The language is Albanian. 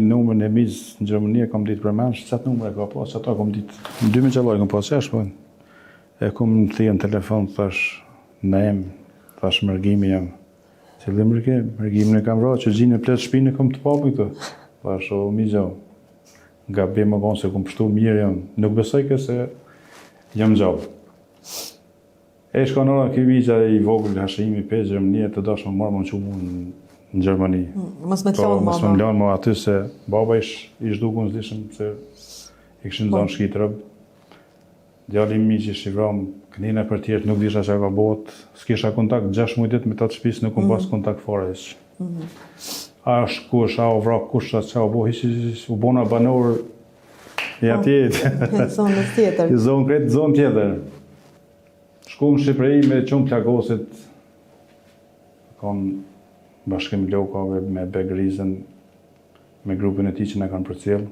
numrin e mizë në Gjermani, kam ditë për mensh, çat numre ka pas, ata kam ditë. Në 2000 qellaj kam pas qesh, po. E kom në thia në telefon, thash, thash mërgimi jam. Cili mërgimin e kam ra, që gjinë e pletë shpinë e kom të papu këtë. Thash, o mizë, nga be më konë se kom pështu mirë jam. Nuk besoj këse jam gjallë. E shkon ora ky mizë i vogël Hashimi 5 Gjermani, të dash më marrë më që në Gjermani. Mos me të lanë mos me lanë më aty se baba ish dukun s'dishëm se i këshin zonë shkit rëbë. Djali mi që ish i vram, kënina për tjertë nuk disha që ka bot, s'kisha kontakt 6 mujtit me ta të shpis, nuk pas kontakt fare ish. A shkush, a o vrak kush, a o bo, u bona banor i atjet. Zonës tjetër. I zonë kretë zonë tjetër. Shku në Shqipëri me qumë plagosit, kanë bashkim lokave me Begrizën, me grupin e ti që në kanë përcjellë.